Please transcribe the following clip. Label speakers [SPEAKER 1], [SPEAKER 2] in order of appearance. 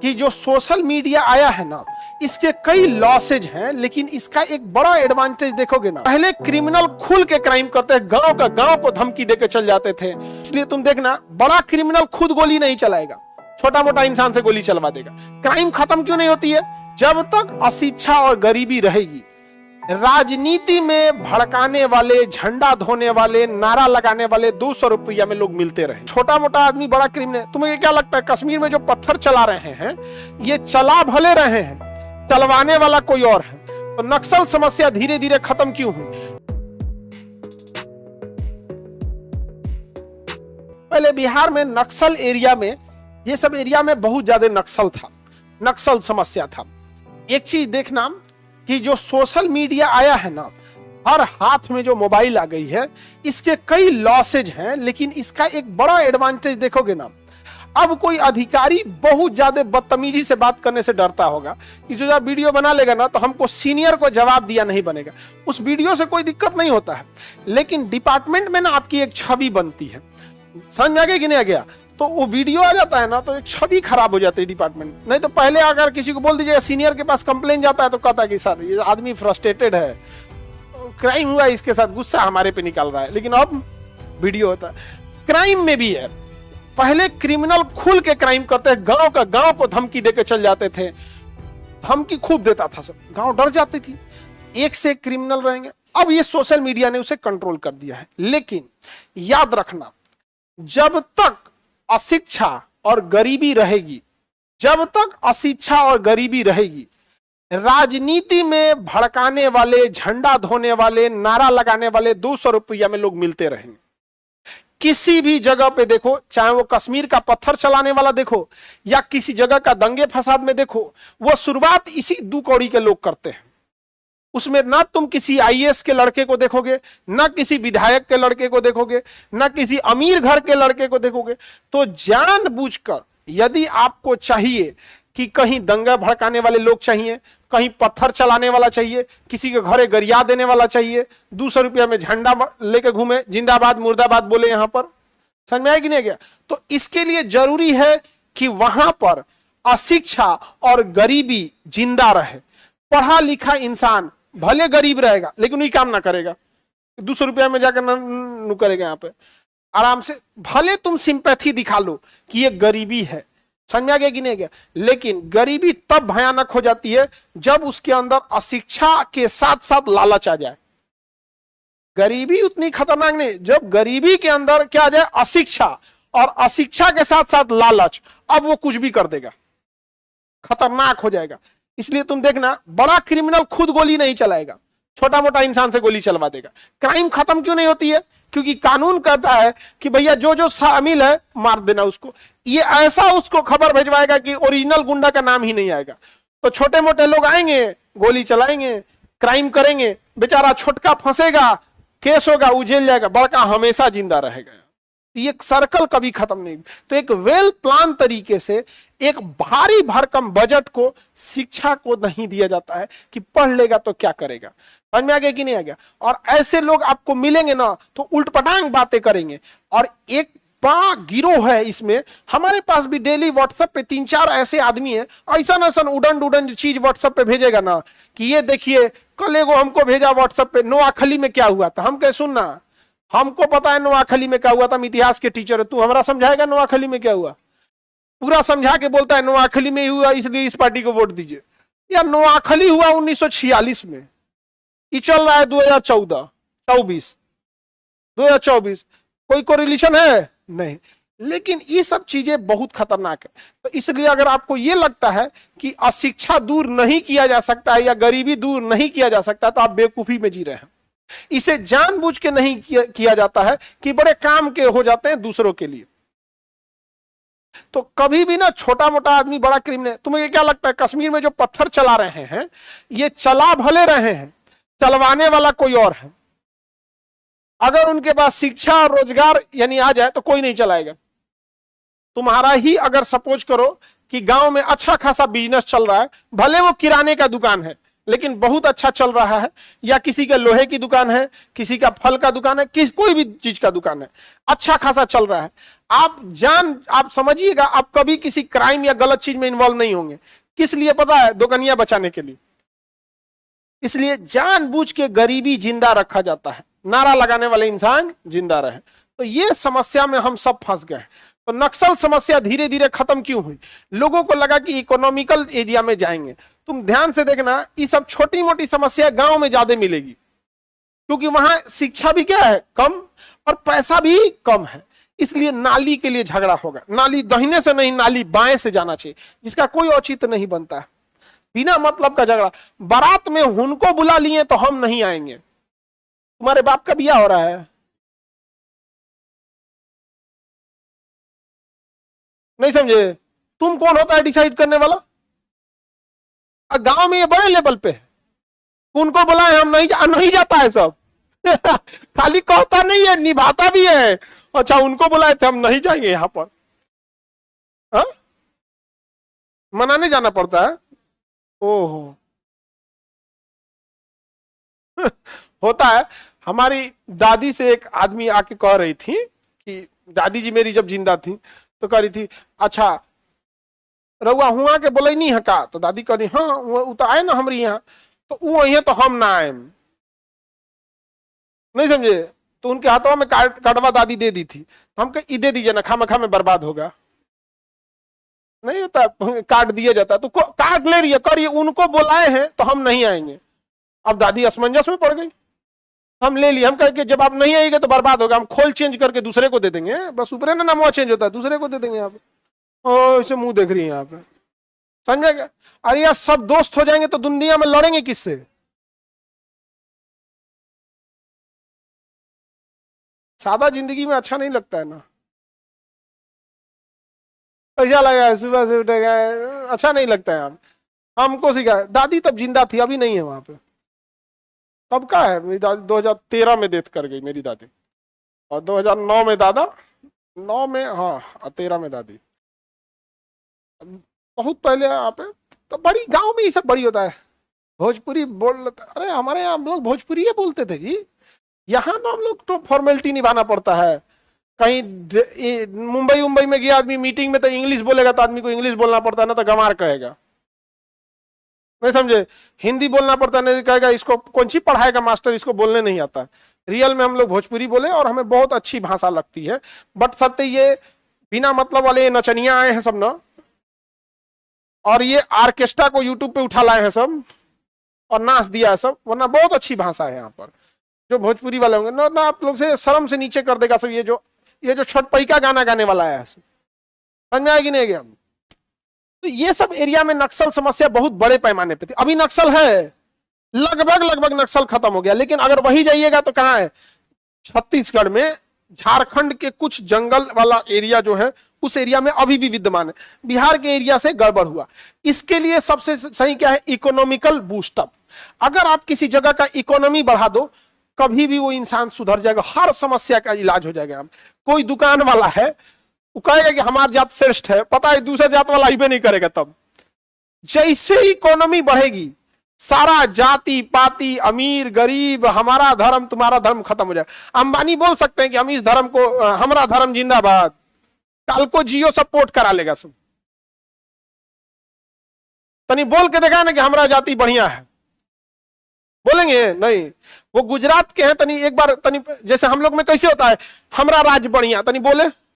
[SPEAKER 1] कि जो social media आया है ना, इसके कई लॉसेज हैं, लेकिन इसका एक बड़ा एडवांटेज देखोगे ना। पहले क्रिमिनल खुल के क्राइम करते हैं, गांव का गांव को धमकी देके चल जाते थे। इसलिए तुम देखना, बड़ा क्रिमिनल खुद गोली नहीं चलाएगा, छोटा मोटा इंसान से गोली चलवा देगा। क्राइम खत्म क्यों नहीं होती है? जब तक अशिक्षा और गरीबी रहेगी। राजनीति में भड़काने वाले, झंडा धोने वाले, नारा लगाने वाले 200 रुपया में लोग मिलते रहे। छोटा मोटा आदमी बड़ा क्रिमिनल। तुम्हें क्या लगता है कश्मीर में जो पत्थर चला रहे हैं, ये चला भले रहे हैं, चलवाने वाला कोई और है? तो नक्सल समस्या धीरे धीरे खत्म क्यों हुई? पहले बिहार में नक्सल एरिया में, ये सब एरिया में बहुत ज्यादा नक्सल था, नक्सल समस्या था। एक चीज देखना कि जो सोशल मीडिया आया है ना, हर हाथ में जो मोबाइल आ गई है, इसके कई लॉसेज हैं, लेकिन इसका एक बड़ा एडवांटेज देखोगे ना। अब कोई अधिकारी बहुत ज्यादा बदतमीजी से बात करने से डरता होगा कि जो जब वीडियो बना लेगा ना, तो हमको सीनियर को जवाब दिया नहीं बनेगा। उस वीडियो से कोई दिक्कत नहीं होता है, लेकिन डिपार्टमेंट में ना आपकी एक छवि बनती है। समझ में आ गया कि नहीं आ गया? तो वो वीडियो आ जाता है ना, तो एक छवि खराब हो जाती है डिपार्टमेंट। नहीं तो पहले अगर किसी को बोल दीजिएगा, सीनियर के पास कंप्लेन जाता है, तो कहता है कि सर ये आदमी फ्रस्ट्रेटेड है, क्राइम हुआ इसके साथ, गुस्सा हमारे पे निकल रहा है। लेकिन अब वीडियो होता है। क्राइम में भी है, पहले क्रिमिनल खुल के क्राइम करते हैं, गांव का गांव को धमकी देके चल जाते थे। धमकी खूब देता था, सब गांव डर जाती थी, एक से एक क्रिमिनल रहेंगे। अब ये सोशल मीडिया ने उसे कंट्रोल कर दिया है। लेकिन याद रखना, जब तक अशिक्षा और गरीबी रहेगी, जब तक अशिक्षा और गरीबी रहेगी, राजनीति में भड़काने वाले, झंडा धोने वाले, नारा लगाने वाले 200 रुपया में लोग मिलते रहेंगे। किसी भी जगह पे देखो, चाहे वो कश्मीर का पत्थर चलाने वाला देखो या किसी जगह का दंगे फसाद में देखो, वो शुरुआत इसी 2 कौड़ी के लोग करते हैं। उसमें ना तुम किसी आईएएस के लड़के को देखोगे, ना किसी विधायक के लड़के को देखोगे, ना किसी अमीर घर के लड़के को देखोगे। तो जानबूझकर, यदि आपको चाहिए कि कहीं दंगा भड़काने वाले लोग चाहिए, कहीं पत्थर चलाने वाला चाहिए, किसी के घरे गरिया देने वाला चाहिए, 200 रुपया में झंडा लेके घूमे, जिंदाबाद मुर्दाबाद बोले, यहां पर समझ में आया कि नहीं गया? तो इसके लिए जरूरी है कि वहां पर अशिक्षा और गरीबी जिंदा रहे। पढ़ा लिखा इंसान भले गरीब रहेगा, लेकिन वही काम ना करेगा, 200 रुपया में जाकर न करेगा। यहाँ पे आराम से भले तुम सिंपैथी दिखा लो कि ये गरीबी है, समझ में आ गया कि नहीं गया? लेकिन गरीबी तब भयानक हो जाती है जब उसके अंदर अशिक्षा के साथ साथ लालच आ जाए। गरीबी उतनी खतरनाक नहीं, जब गरीबी के अंदर क्या आ जाए, अशिक्षा, और अशिक्षा के साथ साथ लालच, अब वो कुछ भी कर देगा, खतरनाक हो जाएगा। इसलिए तुम देखना, बड़ा क्रिमिनल खुद गोली नहीं चलाएगा, छोटा मोटा इंसान से गोली चलवा देगा। क्राइम खत्म क्यों नहीं होती है? क्योंकि कानून कहता है कि भैया जो जो शामिल है मार देना उसको। ये ऐसा उसको खबर भिजवाएगा कि ओरिजिनल गुंडा का नाम ही नहीं आएगा। तो छोटे मोटे लोग आएंगे, गोली चलाएंगे, क्राइम करेंगे, बेचारा छोटका फंसेगा, केस होगा, उजेल जाएगा, बड़का हमेशा जिंदा रहेगा। ये सर्कल कभी खत्म नहीं। तो एक वेल प्लान तरीके से एक भारी भरकम बजट को शिक्षा को नहीं दिया जाता है कि पढ़ लेगा तो क्या करेगा। समझ में आ गया कि नहीं आ गया? और ऐसे लोग आपको मिलेंगे ना, तो उल्टपटांग बातें करेंगे। और एक बड़ा गिरोह है इसमें। हमारे पास भी डेली व्हाट्सएप पे 3-4 ऐसे आदमी है, ऐसा उड़न चीज व्हाट्सएप पे भेजेगा ना कि ये देखिए, कल एगो हमको भेजा व्हाट्सएप पे, नोआखली में क्या हुआ था। हम कह सुनना, हमको पता है नोआखली में क्या हुआ था, हम इतिहास के टीचर है, तू हमारा समझाएगा नोआखली में क्या हुआ? पूरा समझा के बोलता है नोआखली में हुआ, इसलिए इस पार्टी को वोट दीजिए। यार नोआखली हुआ 1946 में, ये चल रहा है 2024, कोई कोरिलेशन है नहीं। लेकिन ये सब चीजें बहुत खतरनाक है। तो इसलिए अगर आपको ये लगता है कि अशिक्षा दूर नहीं किया जा सकता है या गरीबी दूर नहीं किया जा सकता, तो आप बेवकूफी में जी रहे हैं। इसे जानबूझ के नहीं किया जाता है कि बड़े काम के हो जाते हैं दूसरों के लिए। तो कभी भी ना छोटा मोटा आदमी बड़ा क्रिमिनल। तुम्हें क्या लगता है कश्मीर में जो पत्थर चला रहे हैं, ये चला भले रहे हैं, चलवाने वाला कोई और है। अगर उनके पास शिक्षा और रोजगार यानी आ जाए तो कोई नहीं चलाएगा। तुम्हारा ही अगर सपोज करो कि गांव में अच्छा खासा बिजनेस चल रहा है, भले वो किराने का दुकान है, लेकिन बहुत अच्छा चल रहा है, या किसी का लोहे की दुकान है, किसी का फल का दुकान है, कोई भी चीज का दुकान है, अच्छा खासा चल रहा है, आप समझिएगा, आप कभी किसी क्राइम या गलत चीज में इन्वॉल्व नहीं होंगे। किस लिए पता है? दुकानियां बचाने के लिए। इसलिए जानबूझ के गरीबी जिंदा रखा जाता है, नारा लगाने वाले इंसान जिंदा रहे। तो ये समस्या में हम सब फंस गए। तो नक्सल समस्या धीरे धीरे खत्म क्यों हुई? लोगों को लगा कि इकोनॉमिकल एरिया में जाएंगे। तुम ध्यान से देखना, ये सब छोटी मोटी समस्या गांव में ज्यादा मिलेगी, क्योंकि वहां शिक्षा भी क्या है? कम, और पैसा भी कम है। इसलिए नाली के लिए झगड़ा होगा, नाली दाहिने से नहीं, नाली बाएं से जाना चाहिए, जिसका कोई औचित्य नहीं बनता है। बिना मतलब का झगड़ा। बारात में उनको बुला लिए तो हम नहीं आएंगे। तुम्हारे बाप का बिया हो रहा है, नहीं समझे? तुम कौन होता है डिसाइड करने वाला? गांव में ये बड़े लेवल पे है, उनको बुलाए हम नहीं जाता है सब। खाली कहता नहीं है, निभाता भी है। अच्छा, उनको बुलाए थे, हम नहीं जाएंगे यहां पर। हा? मनाने जाना पड़ता है। ओहो। होता है। हमारी दादी से एक आदमी आके कह रही थी कि दादी जी मेरी जब जिंदा थी तो कह रही थी, अच्छा रउआ हुआ के बोले नहीं है का? तो दादी कह रही, हाँ वो तो आए ना हमारी यहाँ, तो वो है तो हम ना आए, नहीं समझे? तो उनके हाथों में काटवा दादी दे दी थी। तो हम कहे दे दीजिए ना, खामा में बर्बाद होगा। नहीं होता, काट दिया जाता। तो काट ले रही है, करिए, उनको बुलाए हैं तो हम नहीं आएंगे। अब दादी असमंजस में पड़ गई। हम ले लिए, हम कहे कि जब आप नहीं आएंगे तो बर्बाद होगा, हम खोल चेंज करके दूसरे को दे देंगे। बस ऊपर ना नाम चेंज होता है, दूसरे को दे देंगे। यहाँ पे ऐसे मुंह देख रही है यहाँ पे, समझे क्या? अरे यार, सब दोस्त हो जाएंगे तो दुनिया में लड़ेंगे किससे? सादा जिंदगी में अच्छा नहीं लगता है ना। ऐसा लगा सुबह से उठेगा, अच्छा नहीं लगता है। हमको सिखाया, दादी तब जिंदा थी, अभी नहीं है वहां पे। कब का है? मेरी दादी 2013 में डेथ कर गई मेरी दादी, और 2009 में दादा, 9 में, हाँ 13 में दादी, बहुत पहले यहाँ पे। तो बड़ी गांव में ये सब बड़ी होता है। भोजपुरी बोल, अरे हमारे यहाँ हम लोग भोजपुरी ही बोलते थे जी। यहाँ ना हम लोग तो फॉर्मेलिटी निभाना पड़ता है। कहीं मुंबई में गया आदमी मीटिंग में, तो इंग्लिश बोलेगा तो आदमी को इंग्लिश बोलना पड़ता है, ना तो गंवार कहेगा, नहीं समझे? हिंदी बोलना पड़ता है, नहीं कहेगा इसको कौन सी पढ़ाएगा मास्टर, इसको बोलने नहीं आता। रियल में हम लोग भोजपुरी बोले और हमें बहुत अच्छी भाषा लगती है। बट सत्य ये बिना मतलब वाले नचनिया आए हैं सब ना, और ये ऑर्केस्ट्रा को यूट्यूब पे उठा लाए हैं सब और नाच दिया है सब, वरना बहुत अच्छी भाषा है यहाँ पर। जो भोजपुरी वाले होंगे ना, आप लोग से शर्म से नीचे कर देगा सब। ये जो छठपई का गाना गाने वाला है, समझ में आएगी नहीं गया? तो ये सब एरिया में नक्सल समस्या बहुत बड़े पैमाने पे थी। अभी नक्सल है, लगभग नक्सल खत्म हो गया। लेकिन अगर वही जाइएगा तो कहाँ है? छत्तीसगढ़ में, झारखंड के कुछ जंगल वाला एरिया जो है, उस एरिया में अभी भी विद्यमान है। बिहार के एरिया से गड़बड़ हुआ। इसके लिए सबसे सही क्या है? Economical boost up. अगर आप किसी जगह का इकोनॉमी बढ़ा दो, कभी भी वो इंसान सुधर जाएगा, हर समस्या का इलाज हो जाएगा। कोई दुकान वाला है, वो कहेगा कि हमारी जात श्रेष्ठ है, पता है दूसरा जात वाला ही नहीं करेगा। तब जैसे इकोनॉमी बढ़ेगी, सारा जाति पाति, अमीर गरीब, हमारा धर्म तुम्हारा धर्म खत्म हो जाएगा। अंबानी बोल सकते हैं कि हम इस धर्म को, हमारा धर्म जिंदाबाद, कल को जियो सपोर्ट करा लेगा सब। तनी बोल के देखा ना कि हमारा जाति बढ़िया है, बोलेंगे नहीं? वो गुजरात के हैं, तनी एक बार, तनी जैसे हम लोग में कैसे होता है, हमारा राज्य बढ़िया, तनी बोले